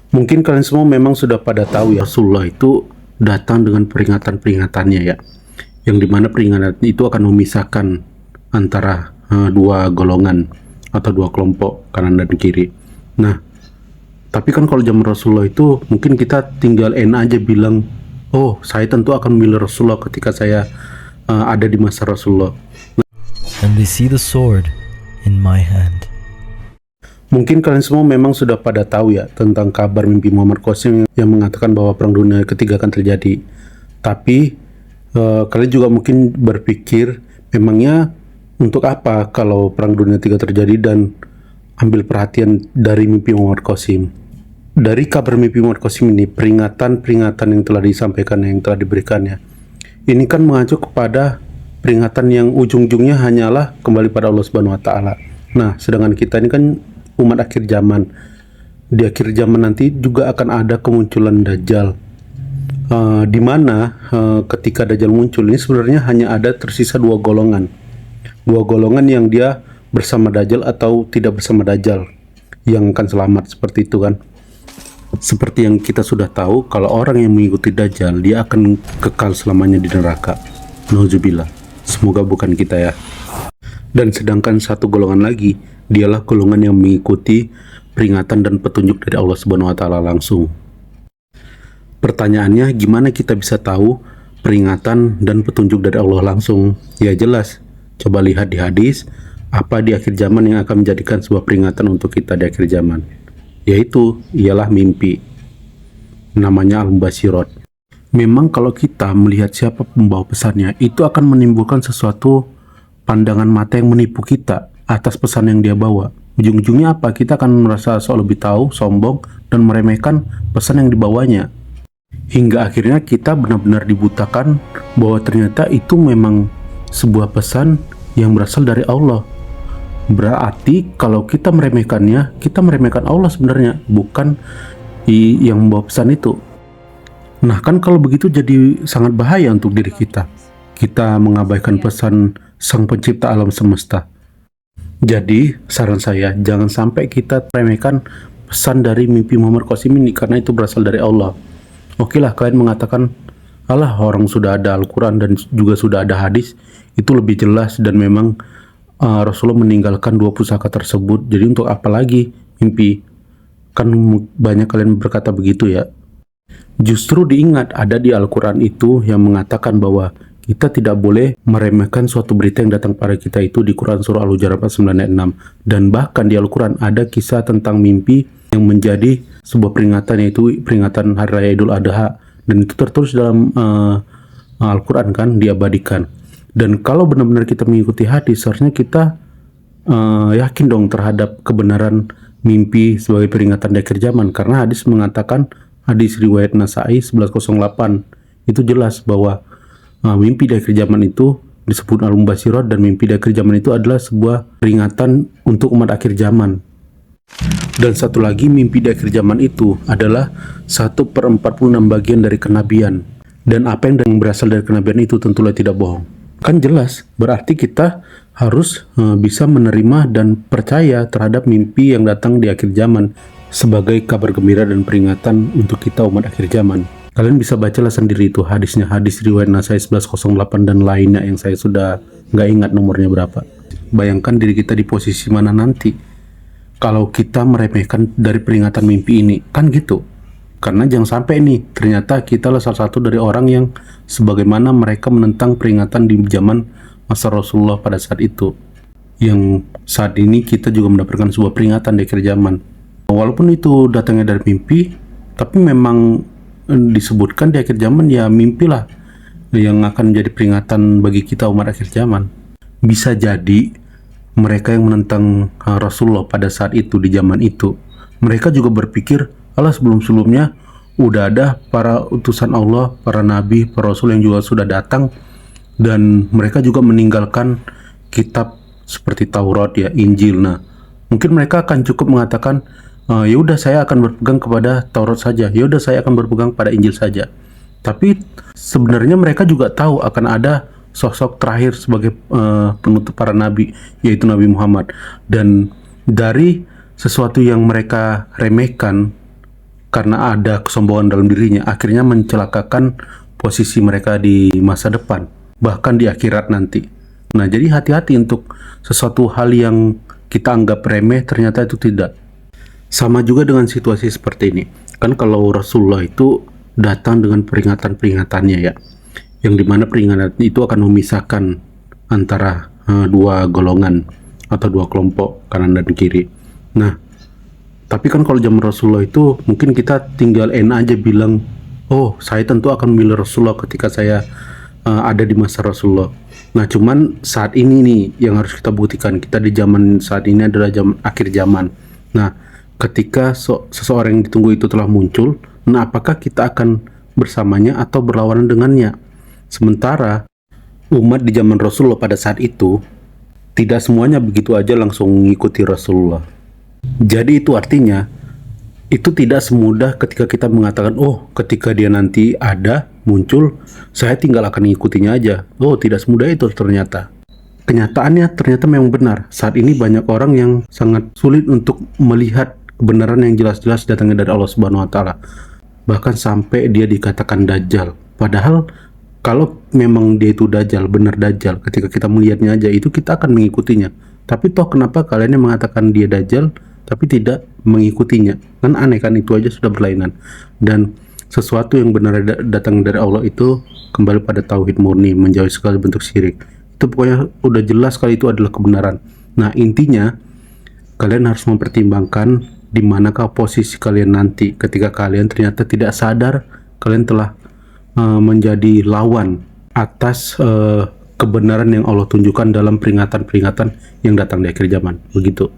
Mungkin kalian semua memang sudah pada tahu ya, Rasulullah itu datang dengan peringatan-peringatannya ya, yang dimana peringatan itu akan memisahkan antara dua golongan atau dua kelompok kanan dan kiri. Nah, tapi kan kalau zaman Rasulullah itu mungkin kita tinggal enak aja bilang, oh saya tentu akan memilih Rasulullah ketika saya ada di masa Rasulullah. And they see the sword in my hand. Mungkin kalian semua memang sudah pada tahu ya tentang kabar mimpi Muhammad Qasim yang mengatakan bahwa Perang Dunia Ketiga akan terjadi. Tapi kalian juga mungkin berpikir, memangnya untuk apa kalau Perang Dunia Ketiga terjadi, dan ambil perhatian dari mimpi Muhammad Qasim. Dari kabar mimpi Muhammad Qasim ini, peringatan-peringatan yang telah disampaikan, yang telah diberikannya, ini kan mengacu kepada peringatan yang ujung-ujungnya hanyalah kembali pada Allah Subhanahu wa Ta'ala. Nah, sedangkan kita ini kan umat akhir zaman. Di akhir zaman nanti juga akan ada kemunculan Dajjal, di mana ketika Dajjal muncul ini sebenarnya hanya ada tersisa dua golongan yang dia bersama Dajjal atau tidak bersama Dajjal yang akan selamat, seperti itu kan. Seperti yang kita sudah tahu, kalau orang yang mengikuti Dajjal dia akan kekal selamanya di neraka. Nauzubillah, semoga bukan kita ya. Dan sedangkan satu golongan lagi, dialah golongan yang mengikuti peringatan dan petunjuk dari Allah Subhanahu wa Ta'ala langsung. Pertanyaannya, gimana kita bisa tahu peringatan dan petunjuk dari Allah langsung? Ya jelas, coba lihat di hadis, apa di akhir zaman yang akan menjadikan sebuah peringatan untuk kita di akhir zaman? Yaitu, ialah mimpi. Namanya Al-Mubasyirat. Memang kalau kita melihat siapa pembawa pesannya, itu akan menimbulkan sesuatu pandangan mata yang menipu kita atas pesan yang dia bawa. Ujung-ujungnya apa? Kita akan merasa sok lebih tahu, sombong, dan meremehkan pesan yang dibawanya. Hingga akhirnya kita benar-benar dibutakan bahwa ternyata itu memang sebuah pesan yang berasal dari Allah. Berarti kalau kita meremehkannya, kita meremehkan Allah sebenarnya, bukan yang membawa pesan itu. Nah kan kalau begitu jadi sangat bahaya untuk diri kita. Kita mengabaikan pesan Sang Pencipta alam semesta. Jadi saran saya, jangan sampai kita remehkan pesan dari mimpi Muhammad Qasim ini, karena itu berasal dari Allah. Oke lah, kalian mengatakan, alah orang sudah ada Al-Quran dan juga sudah ada hadis, itu lebih jelas, dan memang Rasulullah meninggalkan dua pusaka tersebut, jadi untuk apa lagi mimpi? Kan banyak kalian berkata begitu ya. Justru diingat, ada di Al-Quran itu yang mengatakan bahwa kita tidak boleh meremehkan suatu berita yang datang pada kita, itu di Quran surah Al-Hujurat 9 ayat 6. Dan bahkan di Al-Quran ada kisah tentang mimpi yang menjadi sebuah peringatan, yaitu peringatan Hari Raya Idul Adha. Dan itu tertulis dalam Al-Quran kan, diabadikan. Dan kalau benar-benar kita mengikuti hadis, seharusnya kita yakin dong terhadap kebenaran mimpi sebagai peringatan di akhir zaman. Karena hadis mengatakan, hadis riwayat Nasai 1108, itu jelas bahwa mimpi di akhir zaman itu disebut Al-Mubasyirat, dan mimpi di akhir zaman itu adalah sebuah peringatan untuk umat akhir zaman. Dan satu lagi, mimpi di akhir zaman itu adalah 1/46 bagian dari kenabian, dan apa yang berasal dari kenabian itu tentulah tidak bohong. Kan jelas, berarti kita harus bisa menerima dan percaya terhadap mimpi yang datang di akhir zaman sebagai kabar gembira dan peringatan untuk kita umat akhir zaman. Kalian bisa bacalah sendiri itu hadisnya, hadis riwayat Nasai 1108 dan lainnya yang saya sudah nggak ingat nomornya berapa. Bayangkan diri kita di posisi mana nanti kalau kita meremehkan dari peringatan mimpi ini, kan gitu. Karena jangan sampai nih, ternyata kita lah salah satu dari orang yang sebagaimana mereka menentang peringatan di zaman masa Rasulullah pada saat itu. Yang saat ini kita juga mendapatkan sebuah peringatan di akhir zaman. Walaupun itu datangnya dari mimpi, tapi memang disebutkan di akhir zaman, ya mimpilah yang akan menjadi peringatan bagi kita umat akhir zaman. Bisa jadi mereka yang menentang Rasulullah pada saat itu, di zaman itu, mereka juga berpikir, alah sebelum-sebelumnya udah ada para utusan Allah, para nabi, para rasul yang juga sudah datang, dan mereka juga meninggalkan kitab seperti Taurat ya, Injil. Nah, mungkin mereka akan cukup mengatakan, ya udah saya akan berpegang kepada Taurat saja, ya udah saya akan berpegang pada Injil saja. Tapi sebenarnya mereka juga tahu akan ada sosok terakhir sebagai penutup para nabi, yaitu Nabi Muhammad. Dan dari sesuatu yang mereka remehkan, karena ada kesombongan dalam dirinya, akhirnya mencelakakan posisi mereka di masa depan, bahkan di akhirat nanti. Nah, jadi hati-hati untuk sesuatu hal yang kita anggap remeh, ternyata itu tidak. Sama juga dengan situasi seperti ini. Kan kalau Rasulullah itu datang dengan peringatan-peringatannya ya, yang dimana peringatan itu akan memisahkan antara dua golongan atau dua kelompok, kanan dan kiri. Nah, tapi kan kalau zaman Rasulullah itu mungkin kita tinggal enak aja bilang, oh saya tentu akan memilih Rasulullah ketika saya ada di masa Rasulullah. Nah, cuman saat ini nih yang harus kita buktikan, kita di zaman saat ini adalah zaman akhir zaman. Nah, ketika seseorang yang ditunggu itu telah muncul, nah apakah kita akan bersamanya atau berlawanan dengannya? Sementara umat di zaman Rasulullah pada saat itu tidak semuanya begitu aja langsung mengikuti Rasulullah. Jadi itu artinya itu tidak semudah ketika kita mengatakan, oh ketika dia nanti ada muncul, saya tinggal akan mengikutinya aja. Oh, tidak semudah itu ternyata. Kenyataannya ternyata memang benar. Saat ini banyak orang yang sangat sulit untuk melihat kebenaran yang jelas-jelas datangnya dari Allah Subhanahu wa taala. Bahkan sampai dia dikatakan dajjal. Padahal kalau memang dia itu dajjal, benar dajjal, ketika kita melihatnya aja itu kita akan mengikutinya. Tapi toh kenapa kalian yang mengatakan dia dajjal tapi tidak mengikutinya? Kan aneh kan, itu aja sudah berlainan. Dan sesuatu yang benar datang dari Allah itu kembali pada tauhid murni, menjauhi segala bentuk syirik. Itu pokoknya udah jelas kali itu adalah kebenaran. Nah, intinya kalian harus mempertimbangkan di manakah posisi kalian nanti ketika kalian ternyata tidak sadar kalian telah menjadi lawan atas kebenaran yang Allah tunjukkan dalam peringatan-peringatan yang datang di akhir zaman. Begitu.